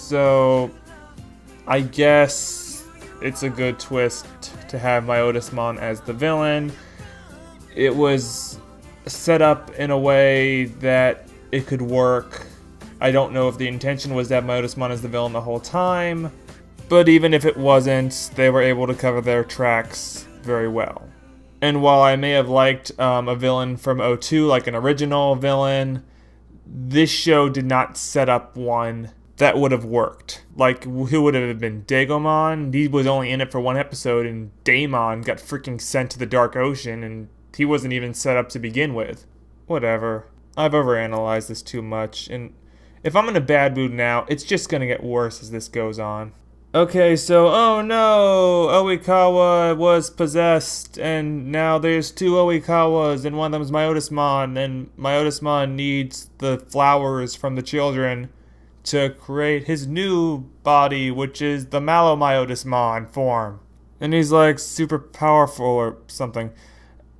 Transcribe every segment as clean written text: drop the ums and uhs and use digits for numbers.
So I guess it's a good twist to have Myotismon as the villain. It was set up in a way that it could work. I don't know if the intention was to have Myotismon as the villain the whole time, but even if it wasn't, they were able to cover their tracks very well. And while I may have liked a villain from O2, like an original villain, this show did not set up one that would have worked. Like, who would it have been? Digimon? He was only in it for one episode, and Daemon got freaking sent to the Dark Ocean, and he wasn't even set up to begin with. Whatever. I've overanalyzed this too much, and if I'm in a bad mood now, it's just gonna get worse as this goes on. Okay, so, oh no, Oikawa was possessed, and now there's two Oikawas, and one of them's Myotismon, and Myotismon needs the flowers from the children to create his new body, which is the Malomyotismon form. And he's like super powerful or something.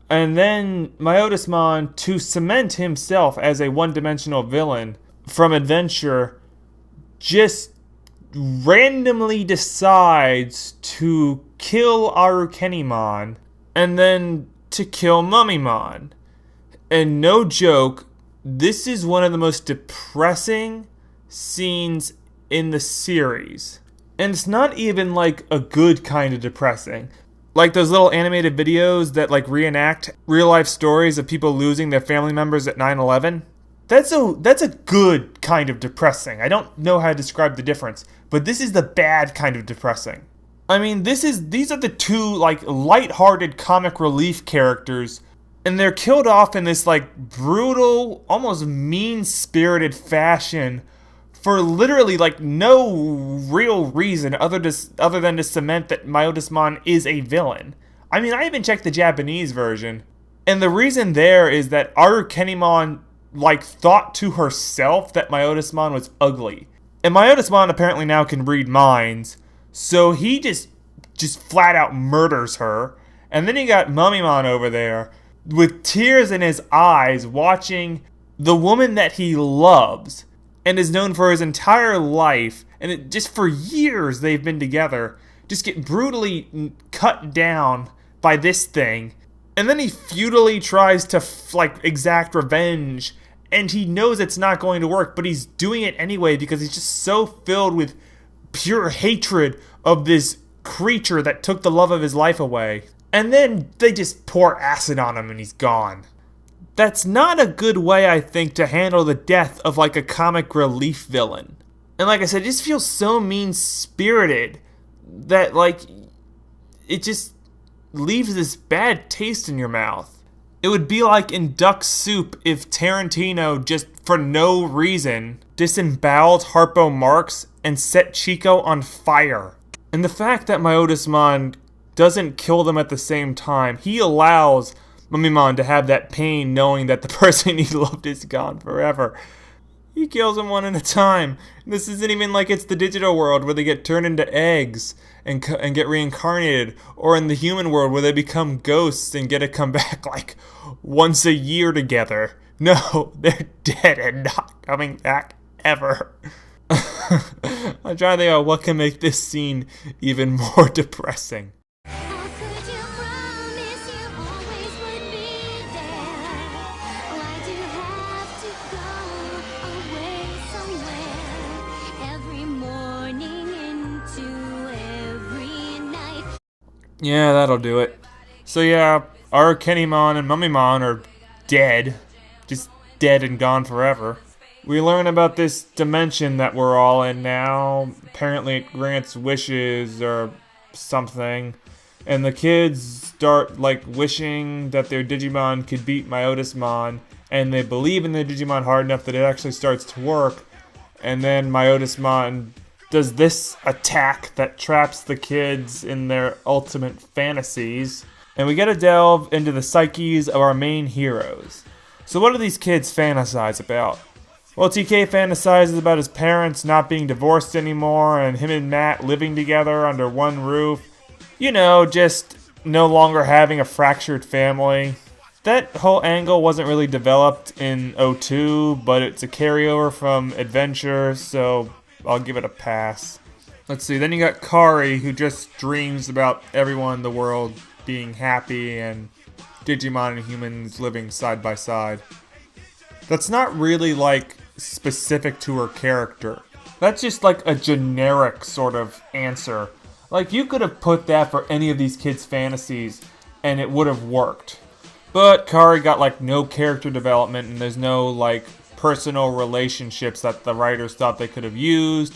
And then Myotismon, to cement himself as a one-dimensional villain from Adventure, just randomly decides to kill Arukenimon and then to kill Mummymon. And no joke, this is one of the most depressing scenes in the series. And it's not even like a good kind of depressing. Like those little animated videos that like reenact real life stories of people losing their family members at 9/11. That's a good kind of depressing. I don't know how to describe the difference, but this is the bad kind of depressing. I mean, these are the two like lighthearted comic relief characters, and they're killed off in this like brutal, almost mean-spirited fashion for literally like no real reason other than to cement that Myotismon is a villain. I mean, I even checked the Japanese version, and the reason there is that Arukenimon like thought to herself that Myotismon was ugly. And Myotismon apparently now can read minds, so he just flat out murders her. And then you got Mummymon over there with tears in his eyes watching the woman that he loves and is known for his entire life, and just for years they've been together, just get brutally cut down by this thing. And then he futilely tries to exact revenge, and he knows it's not going to work, but he's doing it anyway because he's just so filled with pure hatred of this creature that took the love of his life away. And then they just pour acid on him and he's gone. That's not a good way, I think, to handle the death of like a comic relief villain. And like I said, it just feels so mean-spirited that like it just leaves this bad taste in your mouth. It would be like in Duck Soup if Tarantino just for no reason disemboweled Harpo Marx and set Chico on fire. And the fact that Myotismon doesn't kill them at the same time, he allows Mummymon to have that pain knowing that the person he loved is gone forever. He kills them one at a time. This isn't even like it's the digital world where they get turned into eggs and get reincarnated, or in the human world where they become ghosts and get to come back like once a year together. No, they're dead and not coming back ever. I'm trying to think of what can make this scene even more depressing. Yeah, that'll do it. So yeah, Arukenimon and Mummymon are dead. Just dead and gone forever. We learn about this dimension that we're all in now. Apparently it grants wishes or something. And the kids start like wishing that their Digimon could beat Myotismon. And they believe in their Digimon hard enough that it actually starts to work. And then Myotismon does this attack that traps the kids in their ultimate fantasies. And we get to delve into the psyches of our main heroes. So what do these kids fantasize about? Well, TK fantasizes about his parents not being divorced anymore and him and Matt living together under one roof. You know, just no longer having a fractured family. That whole angle wasn't really developed in O2, but it's a carryover from Adventure, so I'll give it a pass. Let's see, then you got Kari, who just dreams about everyone in the world being happy and Digimon and humans living side by side. That's not really, like, specific to her character. That's just like a generic sort of answer. Like, you could have put that for any of these kids' fantasies and it would have worked. But Kari got, like, no character development and there's no, like, personal relationships that the writers thought they could have used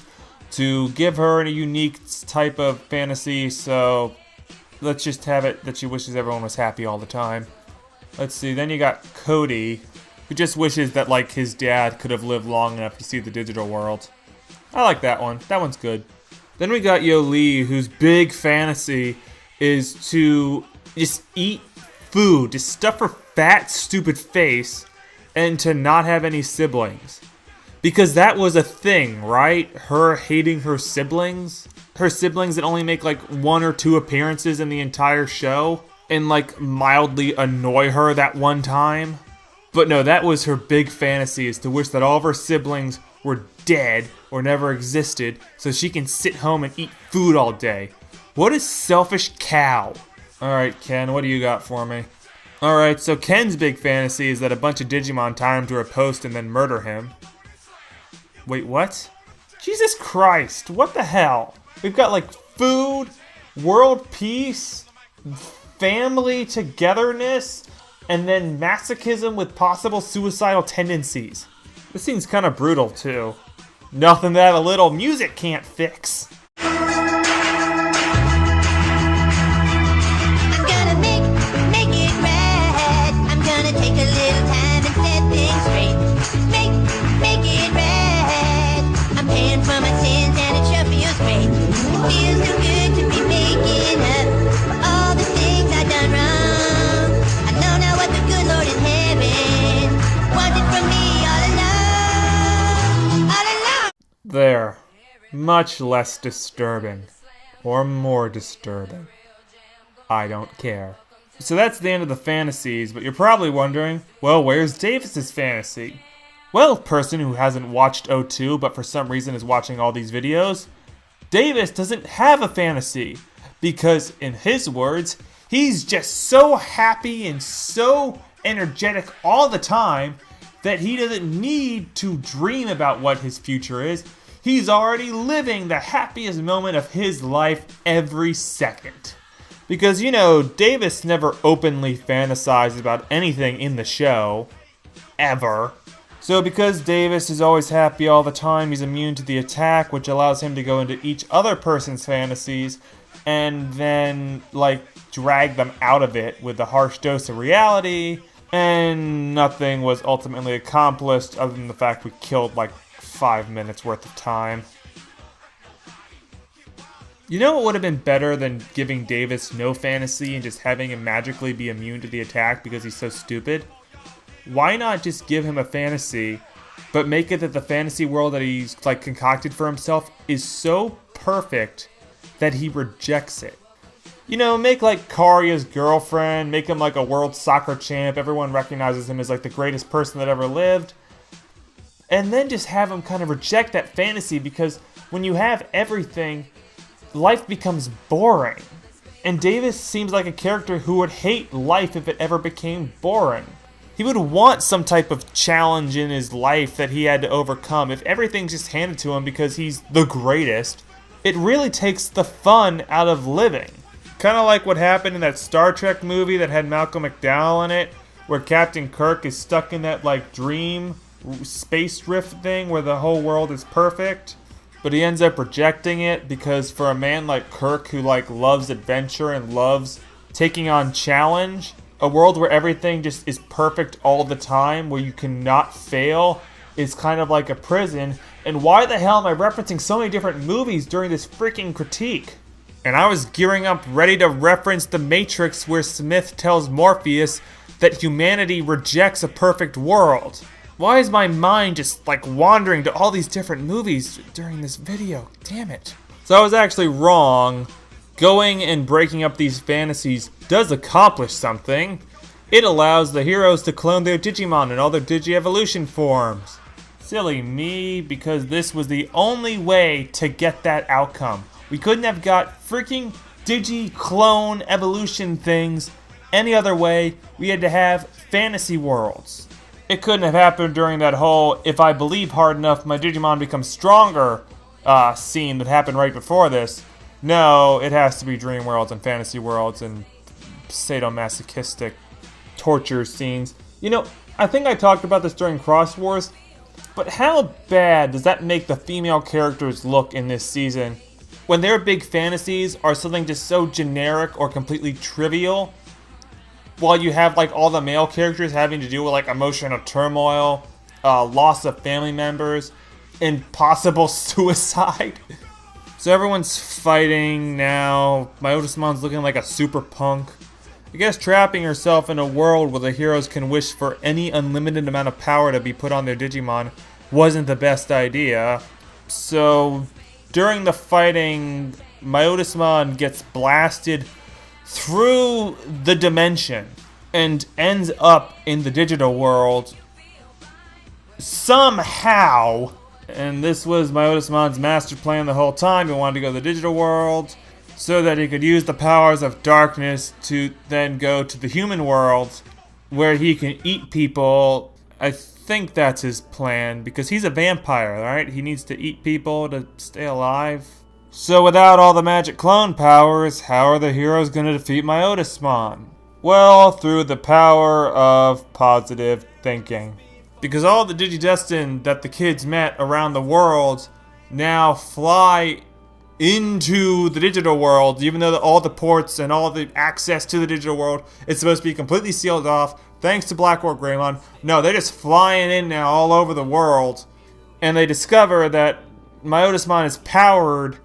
to give her a unique type of fantasy, so let's just have it that she wishes everyone was happy all the time. Let's see, then you got Cody, who just wishes that, like, his dad could have lived long enough to see the digital world. I like that one. That one's good. Then we got Yoli, whose big fantasy is to just eat food, to stuff her fat, stupid face, and to not have any siblings. Because that was a thing, right? Her hating her siblings. Her siblings that only make like 1 or 2 appearances in the entire show. And like mildly annoy her that one time. But no, that was her big fantasy, is to wish that all of her siblings were dead or never existed so she can sit home and eat food all day. What a selfish cow. Alright, Ken, what do you got for me? Alright, so Ken's big fantasy is that a bunch of Digimon tie him to a post and then murder him. Wait, what? Jesus Christ, what the hell? We've got like food, world peace, family togetherness, and then masochism with possible suicidal tendencies. This seems kind of brutal too. Nothing that a little music can't fix. There. Much less disturbing. Or more disturbing. I don't care. So that's the end of the fantasies, but you're probably wondering, well, where's Davis's fantasy? Well, person who hasn't watched O2 but for some reason is watching all these videos, Davis doesn't have a fantasy. Because, in his words, he's just so happy and so energetic all the time that he doesn't need to dream about what his future is. He's already living the happiest moment of his life every second. Because, you know, Davis never openly fantasized about anything in the show. Ever. So because Davis is always happy all the time, he's immune to the attack, which allows him to go into each other person's fantasies and then, like, drag them out of it with a harsh dose of reality. And nothing was ultimately accomplished other than the fact we killed, like, 5 minutes worth of time. You know what would have been better than giving Davis no fantasy and just having him magically be immune to the attack because he's so stupid? Why not just give him a fantasy, but make it that the fantasy world that he's like concocted for himself is so perfect that he rejects it? You know, make like Kari his girlfriend, make him like a world soccer champ, everyone recognizes him as like the greatest person that ever lived. And then just have him kind of reject that fantasy, because when you have everything, life becomes boring. And Davis seems like a character who would hate life if it ever became boring. He would want some type of challenge in his life that he had to overcome. If everything's just handed to him because he's the greatest, it really takes the fun out of living. Kind of like what happened in that Star Trek movie that had Malcolm McDowell in it, where Captain Kirk is stuck in that like dream space rift thing where the whole world is perfect, but he ends up rejecting it because for a man like Kirk who like loves adventure and loves taking on challenge, a world where everything just is perfect all the time, where you cannot fail, is kind of like a prison. And why the hell am I referencing so many different movies during this freaking critique? And I was gearing up ready to reference The Matrix, where Smith tells Morpheus that humanity rejects a perfect world. Why is my mind just like wandering to all these different movies during this video? Damn it. So I was actually wrong. Going and breaking up these fantasies does accomplish something. It allows the heroes to clone their Digimon in all their Digi-Evolution forms. silly me, because this was the only way to get that outcome. We couldn't have got freaking Digi-clone evolution things any other way. We had to have fantasy worlds. It couldn't have happened during that whole "if I believe hard enough, my Digimon becomes stronger" scene that happened right before this. No, it has to be dream worlds and fantasy worlds and sadomasochistic torture scenes. You know, I think I talked about this during Cross Wars, but how bad does that make the female characters look in this season when their big fantasies are something just so generic or completely trivial, while you have like all the male characters having to deal with like emotional turmoil, loss of family members, and possible suicide. So everyone's fighting now. Myotismon's looking like a super punk. I guess trapping herself in a world where the heroes can wish for any unlimited amount of power to be put on their Digimon wasn't the best idea. So during the fighting, Myotismon gets blasted through the dimension and ends up in the digital world somehow. And this was Myotismon's master plan the whole time. He wanted to go to the digital world so that he could use the powers of darkness to then go to the human world where he can eat people. I think that's his plan because he's a vampire, right? He needs to eat people to stay alive. So without all the magic clone powers, how are the heroes going to defeat Myotismon? Well, through the power of positive thinking. Because all the Digidestined that the kids met around the world now fly into the digital world, even though all the ports and all the access to the digital world is supposed to be completely sealed off, thanks to Black Orc Greymon. No, they're just flying in now all over the world, and they discover that Myotismon is powered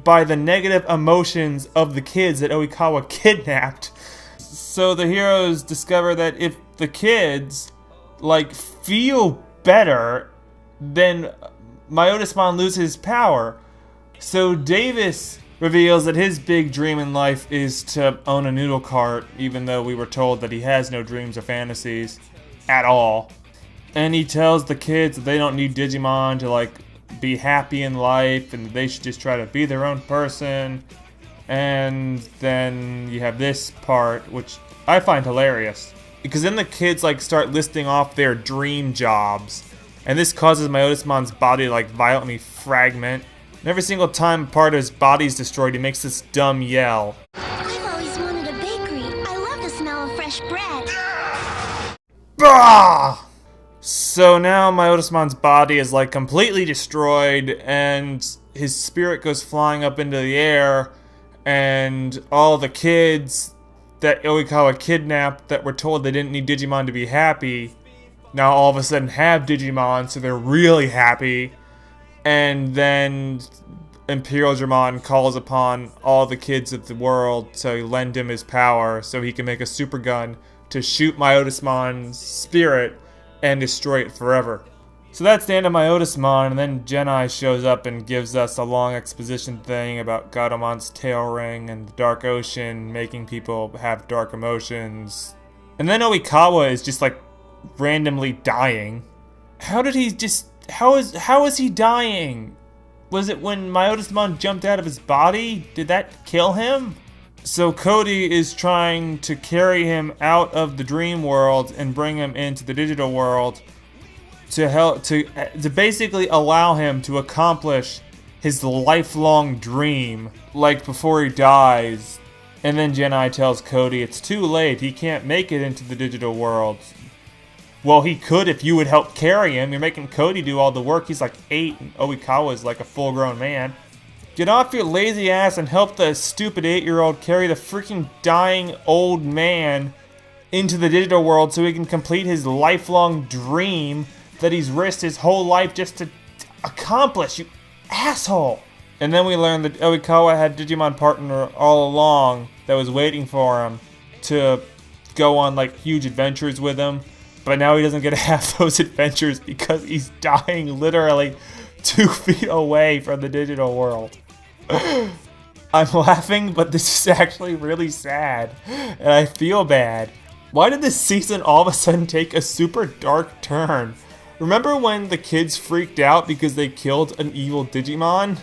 by the negative emotions of the kids that Oikawa kidnapped. So the heroes discover that if the kids like feel better, then Myotismon loses power. So Davis reveals that his big dream in life is to own a noodle cart, even though we were told that he has no dreams or fantasies at all. And he tells the kids that they don't need Digimon to like be happy in life, and they should just try to be their own person. And then you have this part, which I find hilarious, because then the kids like start listing off their dream jobs, and this causes Myotismon's body to like violently fragment. And every single time a part of his body is destroyed, he makes this dumb yell. I've always wanted a bakery. I love the smell of fresh bread. Bah! So now Myotismon's body is like completely destroyed, and his spirit goes flying up into the air, and all the kids that Oikawa kidnapped that were told they didn't need Digimon to be happy now all of a sudden have Digimon, so they're really happy. And then Imperial Dramon calls upon all the kids of the world to lend him his power so he can make a super gun to shoot Myotismon's spirit and destroy it forever. So that's the end of Myotismon, and then Genai shows up and gives us a long exposition thing about Gatomon's tail ring and the Dark Ocean making people have dark emotions. And then Oikawa is just like randomly dying. How did he just... How is he dying? Was it when Myotismon jumped out of his body? Did that kill him? So Cody is trying to carry him out of the dream world and bring him into the digital world to help to basically allow him to accomplish his lifelong dream, like before he dies. And then Genai tells Cody it's too late, he can't make it into the digital world. Well, he could if you would help carry him. You're making Cody do all the work. He's like 8 and Oikawa is like a full-grown man. Get off your lazy ass and help the stupid 8-year-old carry the freaking dying old man into the digital world so he can complete his lifelong dream that he's risked his whole life just to accomplish, you asshole! And then we learned that Oikawa had Digimon partner all along that was waiting for him to go on like huge adventures with him. But now he doesn't get to have those adventures because he's dying literally 2 feet away from the digital world. I'm laughing, but this is actually really sad, and I feel bad. Why did this season all of a sudden take a super dark turn? Remember when the kids freaked out because they killed an evil Digimon?